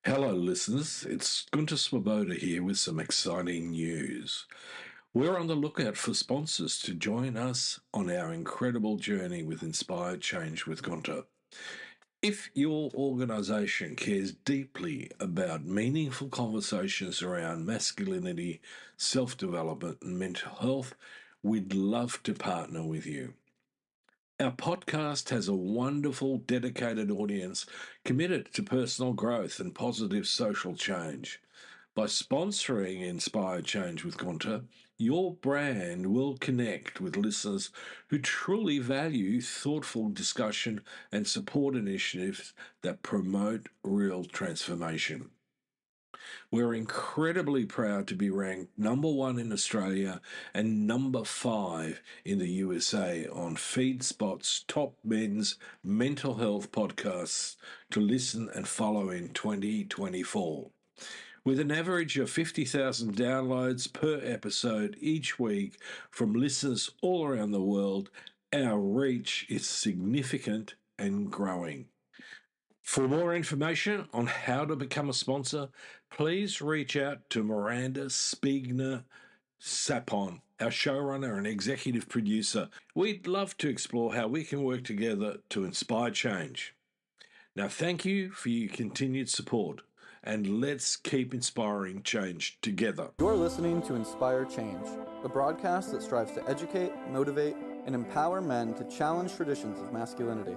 Hello, listeners. It's Gunter Swoboda here with some exciting news. We're on the lookout for sponsors to join us on our incredible journey with Inspire Change with Gunter. If your organization cares deeply about meaningful conversations around masculinity, self development, and mental health, we'd love to partner with you. Our podcast has a wonderful, dedicated audience committed to personal growth and positive social change. By sponsoring Inspire Change with Gunter, your brand will connect with listeners who truly value thoughtful discussion and support initiatives that promote real transformation. We're incredibly proud to be ranked number 1 in Australia and number 5 in the USA on FeedSpot's top men's mental health podcasts to listen and follow in 2024. With an average of 50,000 downloads per episode each week from listeners all around the world, our reach is significant and growing. For more information on how to become a sponsor, please reach out to Miranda Spigener-Sapon, our showrunner and executive producer. We'd love to explore how we can work together to inspire change. Now, thank you for your continued support, and let's keep inspiring change together. You're listening to Inspire Change, a broadcast that strives to educate, motivate, and empower men to challenge traditions of masculinity.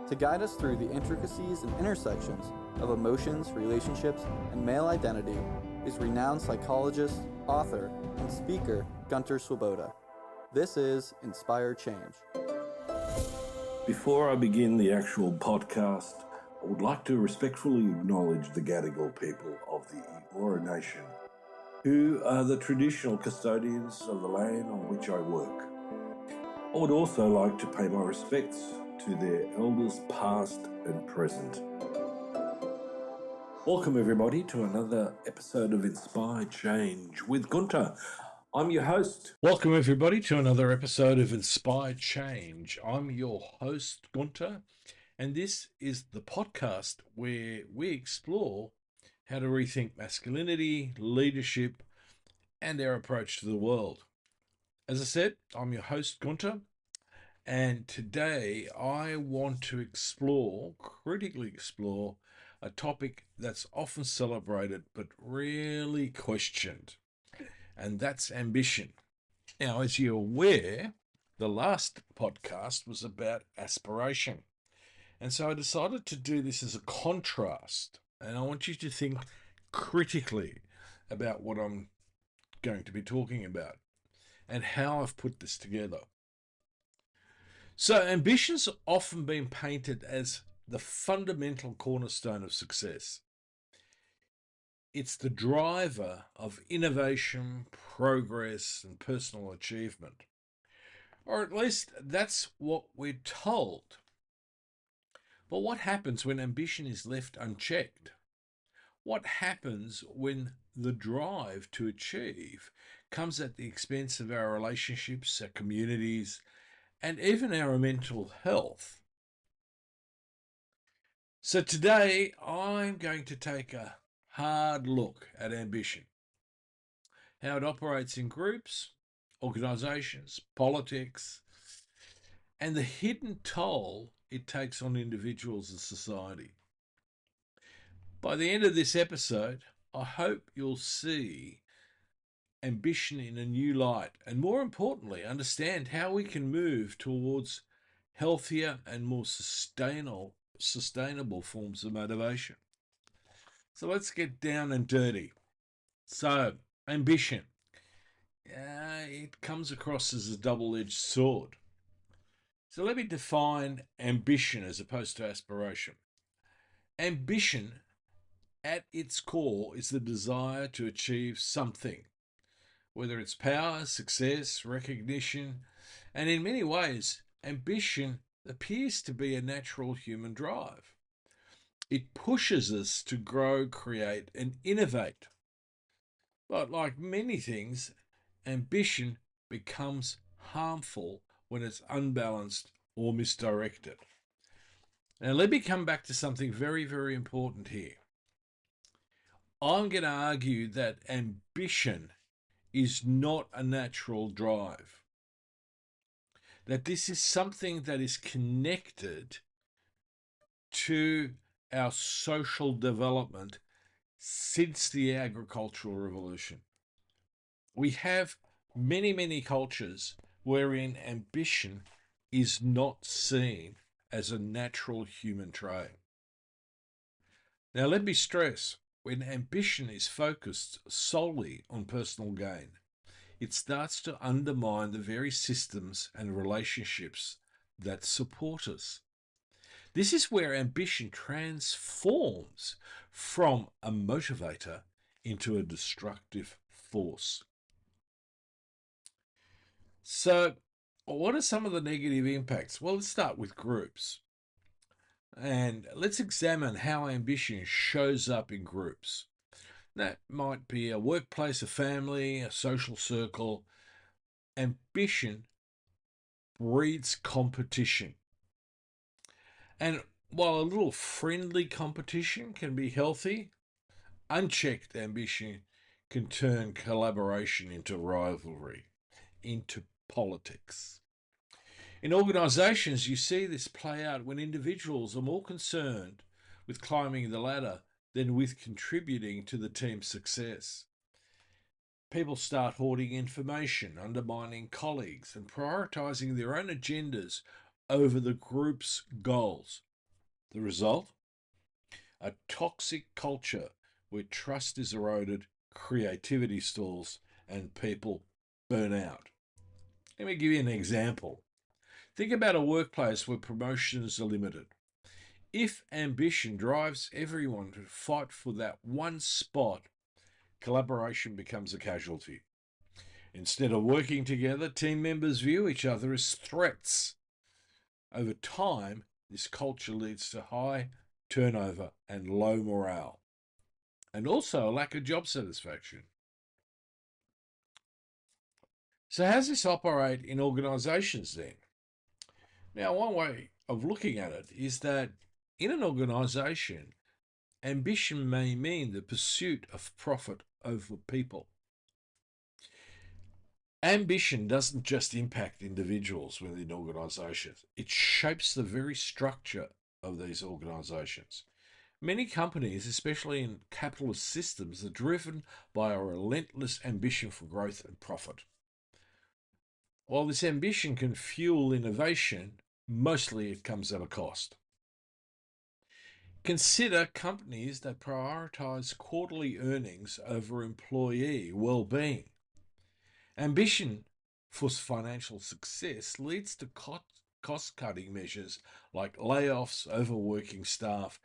To guide us through the intricacies and intersections of emotions, relationships, and male identity is renowned psychologist, author, and speaker Gunter Swoboda. This is Inspire Change. Before I begin the actual podcast, I would like to respectfully acknowledge the Gadigal people of the Eora Nation, who are the traditional custodians of the land on which I work. I would also like to pay my respects to their elders past and present. Welcome everybody to another episode of Inspire Change with Gunter. I'm your host. Welcome everybody to another episode of Inspire Change. I'm your host Gunter, and this is the podcast where we explore how to rethink masculinity, leadership, and our approach to the world. As I said, I'm your host Gunter. And today I want to critically explore, a topic that's often celebrated but rarely questioned, and that's ambition. Now, as you're aware, the last podcast was about aspiration. And so I decided to do this as a contrast, and I want you to think critically about what I'm going to be talking about and how I've put this together. So, ambition's often been painted as the fundamental cornerstone of success. It's the driver of innovation, progress, and personal achievement. Or at least that's what we're told. But what happens when ambition is left unchecked? What happens when the drive to achieve comes at the expense of our relationships, our communities, and even our mental health? So today I'm going to take a hard look at ambition, how it operates in groups, organizations, politics, and the hidden toll it takes on individuals and society. By the end of this episode, I hope you'll see ambition in a new light, and more importantly, understand how we can move towards healthier and more sustainable forms of motivation. So let's get down and dirty. So, ambition. It comes across as a double-edged sword. So let me define ambition as opposed to aspiration. Ambition, at its core, is the desire to achieve something, whether it's power, success, recognition, and in many ways, ambition appears to be a natural human drive. It pushes us to grow, create, and innovate. But like many things, ambition becomes harmful when it's unbalanced or misdirected. Now, let me come back to something very, very important here. I'm going to argue that ambition is not a natural drive, that this is something that is connected to our social development since the agricultural revolution. We have many cultures wherein ambition is not seen as a natural human trait. Now, let me stress, when ambition is focused solely on personal gain, it starts to undermine the very systems and relationships that support us. This is where ambition transforms from a motivator into a destructive force. So, what are some of the negative impacts? Well, let's start with groups. And let's examine how ambition shows up in groups. That might be a workplace, a family, a social circle. Ambition breeds competition. And while a little friendly competition can be healthy, unchecked ambition can turn collaboration into rivalry, into politics. In organisations, you see this play out when individuals are more concerned with climbing the ladder than with contributing to the team's success. People start hoarding information, undermining colleagues, and prioritising their own agendas over the group's goals. The result? A toxic culture where trust is eroded, creativity stalls, and people burn out. Let me give you an example. Think about a workplace where promotions are limited. If ambition drives everyone to fight for that one spot, collaboration becomes a casualty. Instead of working together, team members view each other as threats. Over time, this culture leads to high turnover and low morale, and also a lack of job satisfaction. So how does this operate in organisations then? Now, one way of looking at it is that in an organisation, ambition may mean the pursuit of profit over people. Ambition doesn't just impact individuals within organisations, it shapes the very structure of these organisations. Many companies, especially in capitalist systems, are driven by a relentless ambition for growth and profit. While this ambition can fuel innovation, mostly it comes at a cost. Consider companies that prioritise quarterly earnings over employee well-being. Ambition for financial success leads to cost-cutting measures like layoffs, overworking staff,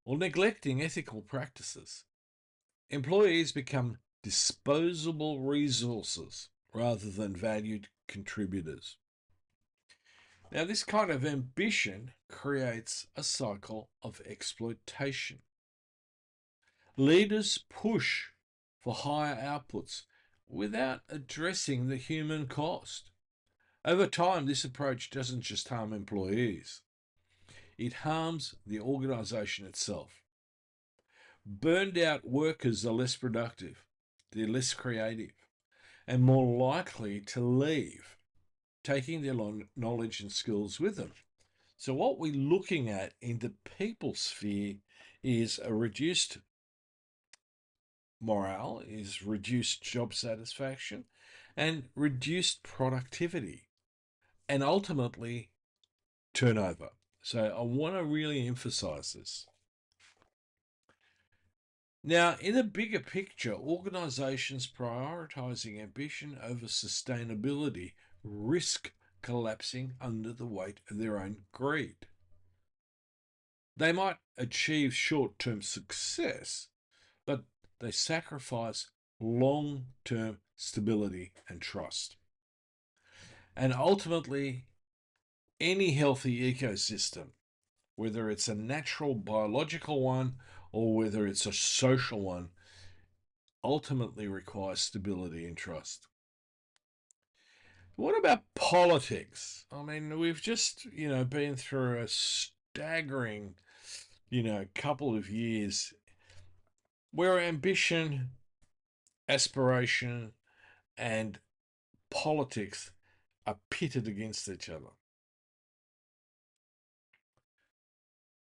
or neglecting ethical practices. Employees become disposable resources rather than valued contributors. Now, this kind of ambition creates a cycle of exploitation. Leaders push for higher outputs without addressing the human cost. Over time, this approach doesn't just harm employees, it harms the organisation itself. Burned out workers are less productive, they're less creative, and more likely to leave, taking their knowledge and skills with them. So what we're looking at in the people sphere is a reduced morale, is reduced job satisfaction, and reduced productivity, and ultimately turnover. So I want to really emphasize this. Now, in the bigger picture, organizations prioritizing ambition over sustainability risk collapsing under the weight of their own greed. They might achieve short-term success, but they sacrifice long-term stability and trust. And ultimately, any healthy ecosystem, whether it's a natural biological one or whether it's a social one, ultimately requires stability and trust. What about politics? I mean, we've just, been through a staggering, couple of years where ambition, aspiration, and politics are pitted against each other.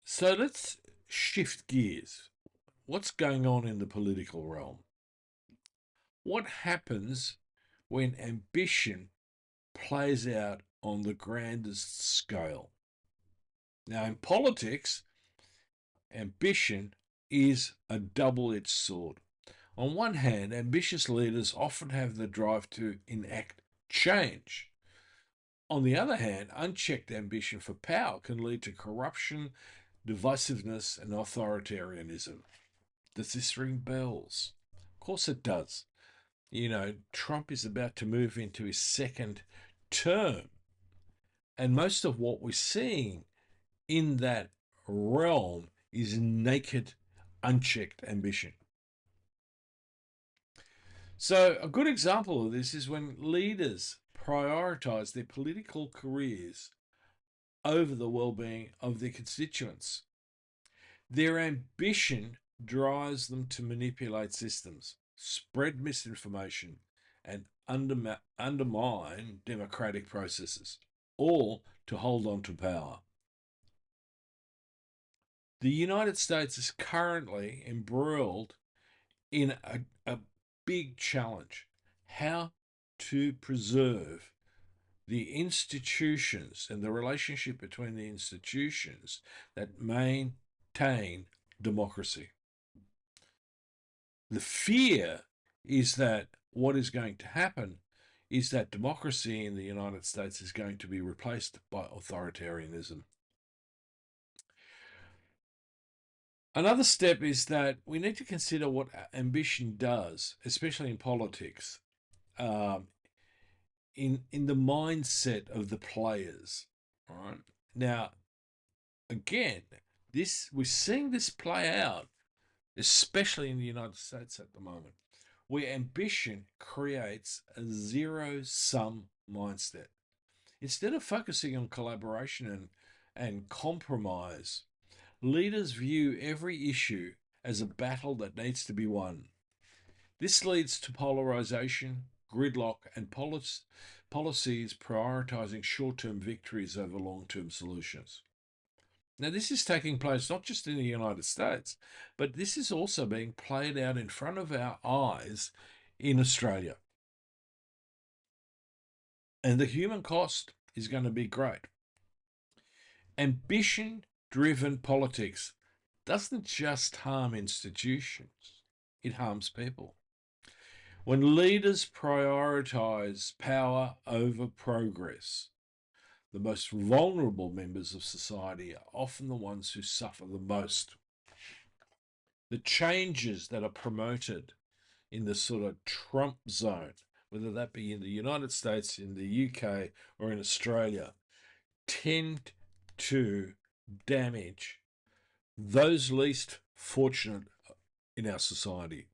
So let's shift gears. What's going on in the political realm? What happens when ambition plays out on the grandest scale? Now, in politics, ambition is a double-edged sword. On one hand, ambitious leaders often have the drive to enact change. On the other hand, unchecked ambition for power can lead to corruption, divisiveness, and authoritarianism. Does this ring bells? Of course it does. You know, Trump is about to move into his second term. And most of what we're seeing in that realm is naked, unchecked ambition. So a good example of this is when leaders prioritize their political careers over the well-being of their constituents. Their ambition drives them to manipulate systems, spread misinformation, and undermine democratic processes, all to hold on to power. The United States is currently embroiled in a big challenge: how to preserve the institutions and the relationship between the institutions that maintain democracy. The fear is that what is going to happen is that democracy in the United States is going to be replaced by authoritarianism. Another step is that we need to consider what ambition does, especially in politics, in the mindset of the players. All right. Now, again, we're seeing this play out, especially in the United States at the moment, where ambition creates a zero-sum mindset. Instead of focusing on collaboration and compromise, leaders view every issue as a battle that needs to be won. This leads to polarization, gridlock, and policies prioritizing short-term victories over long-term solutions. Now, this is taking place not just in the United States, but this is also being played out in front of our eyes in Australia. And the human cost is going to be great. Ambition-driven politics doesn't just harm institutions, it harms people. When leaders prioritize power over progress, the most vulnerable members of society are often the ones who suffer the most. The changes that are promoted in the sort of Trump zone, whether that be in the United States, in the UK, or in Australia, tend to damage those least fortunate in our society.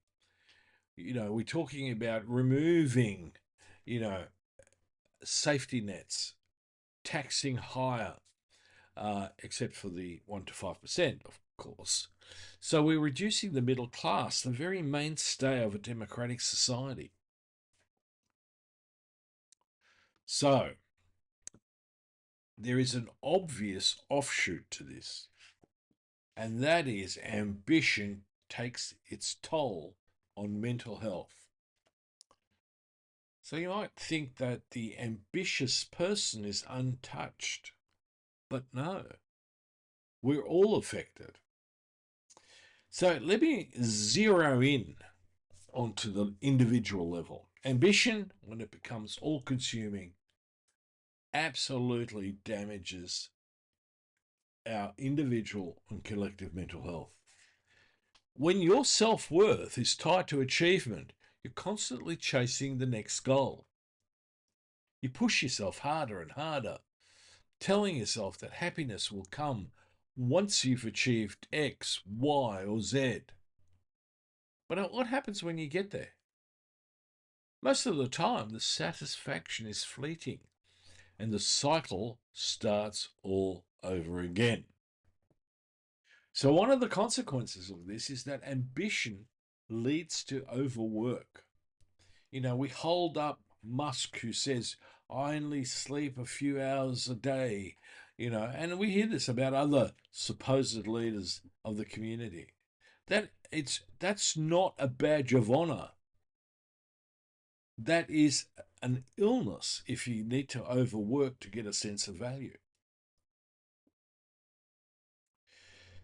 You know, we're talking about removing, safety nets, taxing higher, except for the 1 to 5%, of course. So we're reducing the middle class, the very mainstay of a democratic society. So there is an obvious offshoot to this, and that is ambition takes its toll on mental health. So you might think that the ambitious person is untouched, but no, we're all affected. So let me zero in onto the individual level. Ambition, when it becomes all-consuming, absolutely damages our individual and collective mental health. When your self-worth is tied to achievement, you're constantly chasing the next goal. You push yourself harder and harder, telling yourself that happiness will come once you've achieved X, Y, or Z. But what happens when you get there? Most of the time, the satisfaction is fleeting, and the cycle starts all over again. So one of the consequences of this is that ambition leads to overwork. We hold up Musk, who says, I only sleep a few hours a day, and we hear this about other supposed leaders of the community. That's not a badge of honor. That is an illness if you need to overwork to get a sense of value.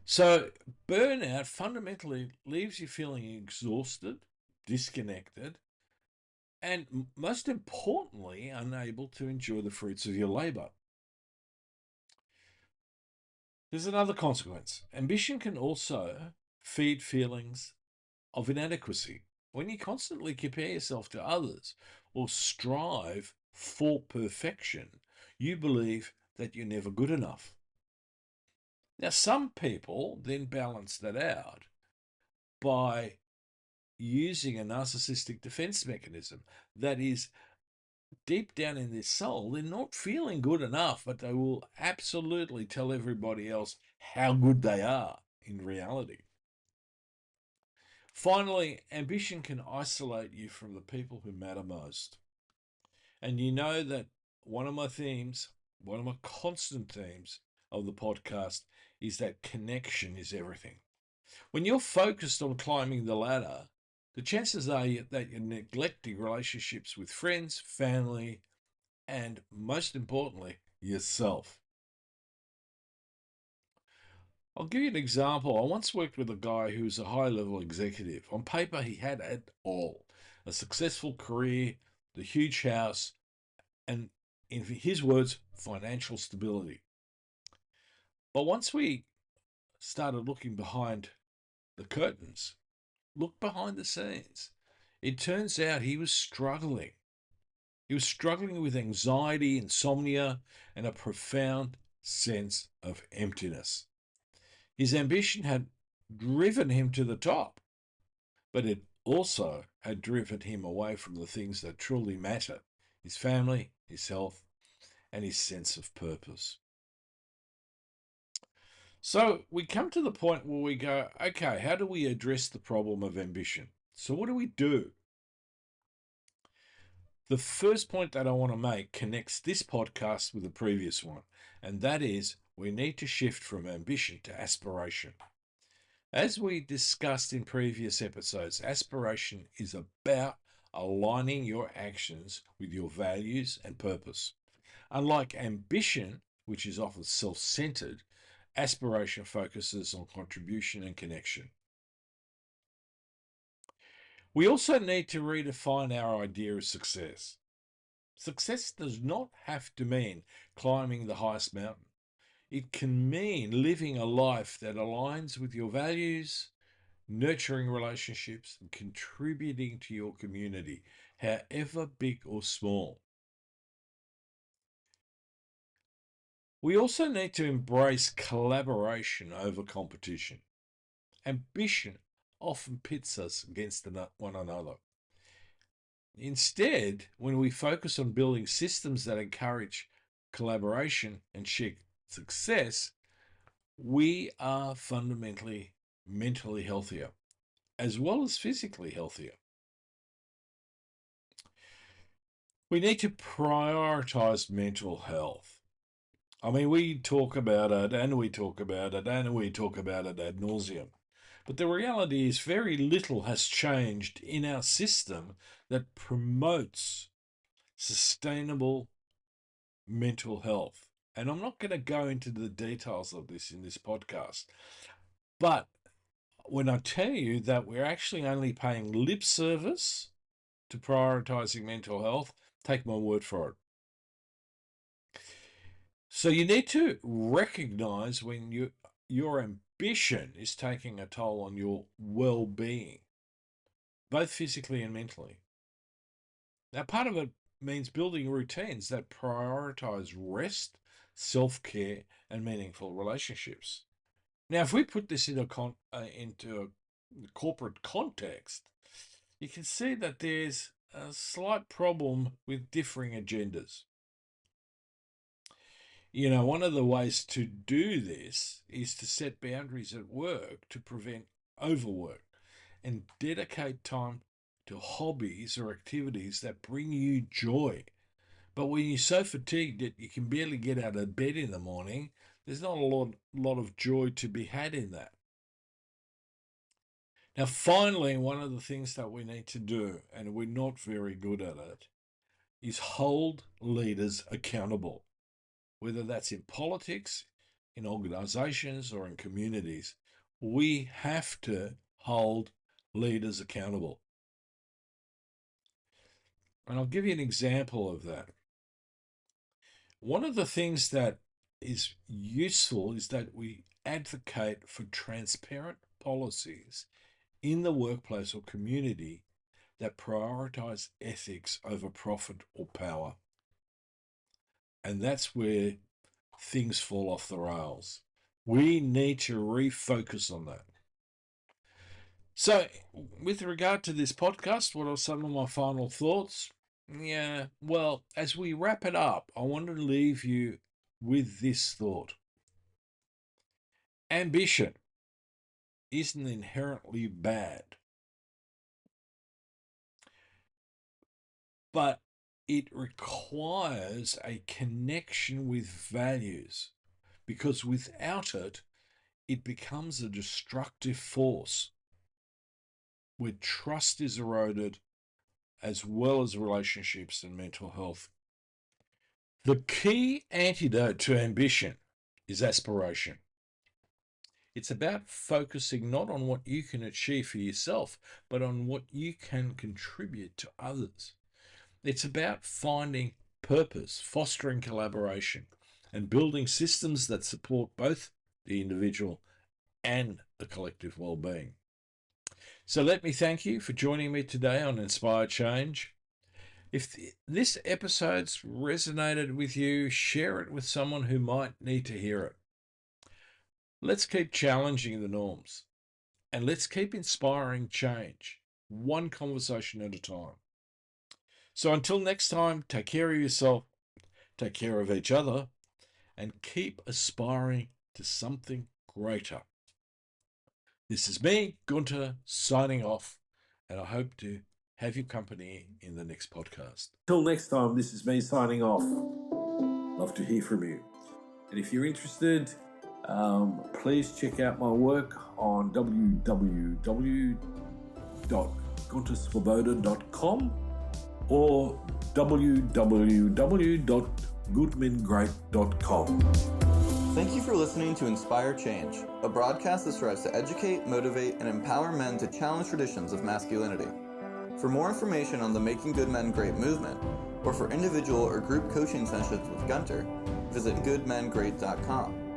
So burnout fundamentally leaves you feeling exhausted, disconnected, and most importantly, unable to enjoy the fruits of your labor. There's another consequence. Ambition can also feed feelings of inadequacy. When you constantly compare yourself to others or strive for perfection, you believe that you're never good enough. Now, some people then balance that out by using a narcissistic defense mechanism. That is, deep down in their soul, they're not feeling good enough, but they will absolutely tell everybody else how good they are in reality. Finally, ambition can isolate you from the people who matter most. And you know that one of my constant themes of the podcast is that connection is everything. When you're focused on climbing the ladder, the chances are that you're neglecting relationships with friends, family, and most importantly, yourself. I'll give you an example. I once worked with a guy who was a high-level executive. On paper, he had it all. A successful career, the huge house, and in his words, financial stability. But once we started looking behind the curtains, look behind the scenes, it turns out he was struggling. He was struggling with anxiety, insomnia, and a profound sense of emptiness. His ambition had driven him to the top, but it also had driven him away from the things that truly matter: his family, his health, and his sense of purpose. So we come to the point where we go, okay, how do we address the problem of ambition? So what do we do? The first point that I want to make connects this podcast with the previous one, and that is we need to shift from ambition to aspiration. As we discussed in previous episodes, aspiration is about aligning your actions with your values and purpose. Unlike ambition, which is often self-centered, aspiration focuses on contribution and connection. We also need to redefine our idea of success. Success does not have to mean climbing the highest mountain. It can mean living a life that aligns with your values, nurturing relationships, and contributing to your community, however big or small. We also need to embrace collaboration over competition. Ambition often pits us against one another. Instead, when we focus on building systems that encourage collaboration and share success, we are fundamentally mentally healthier, as well as physically healthier. We need to prioritize mental health. I mean, we talk about it and we talk about it and we talk about it ad nauseum. But the reality is very little has changed in our system that promotes sustainable mental health. And I'm not going to go into the details of this in this podcast. But when I tell you that we're actually only paying lip service to prioritizing mental health, take my word for it. So you need to recognize when your ambition is taking a toll on your well-being, both physically and mentally. Now, part of it means building routines that prioritize rest, self-care, and meaningful relationships. Now, if we put this into a corporate context, you can see that there's a slight problem with differing agendas. One of the ways to do this is to set boundaries at work to prevent overwork. and dedicate time to hobbies or activities that bring you joy. But when you're so fatigued that you can barely get out of bed in the morning, there's not a lot of joy to be had in that. Now, finally, one of the things that we need to do, and we're not very good at it, is hold leaders accountable. Whether that's in politics, in organizations, or in communities, we have to hold leaders accountable. And I'll give you an example of that. One of the things that is useful is that we advocate for transparent policies in the workplace or community that prioritize ethics over profit or power. And that's where things fall off the rails. We need to refocus on that. So, with regard to this podcast, what are some of my final thoughts? Yeah, well, as we wrap it up, I want to leave you with this thought. Ambition isn't inherently bad, but it requires a connection with values, because without it, it becomes a destructive force where trust is eroded, as well as relationships and mental health. The key antidote to ambition is aspiration. It's about focusing not on what you can achieve for yourself, but on what you can contribute to others. It's about finding purpose, fostering collaboration, and building systems that support both the individual and the collective well-being. So let me thank you for joining me today on Inspire Change. If this episode's resonated with you, share it with someone who might need to hear it. Let's keep challenging the norms, and let's keep inspiring change, one conversation at a time. So until next time, take care of yourself, take care of each other, and keep aspiring to something greater. This is me, Gunter, signing off, and I hope to have your company in the next podcast. Till next time, this is me signing off. Love to hear from you. And if you're interested, please check out my work on www.gunterswoboda.com or www.goodmengreat.com. Thank you for listening to Inspire Change, a broadcast that strives to educate, motivate, and empower men to challenge traditions of masculinity. For more information on the Making Good Men Great movement, or for individual or group coaching sessions with Gunter, visit goodmengreat.com.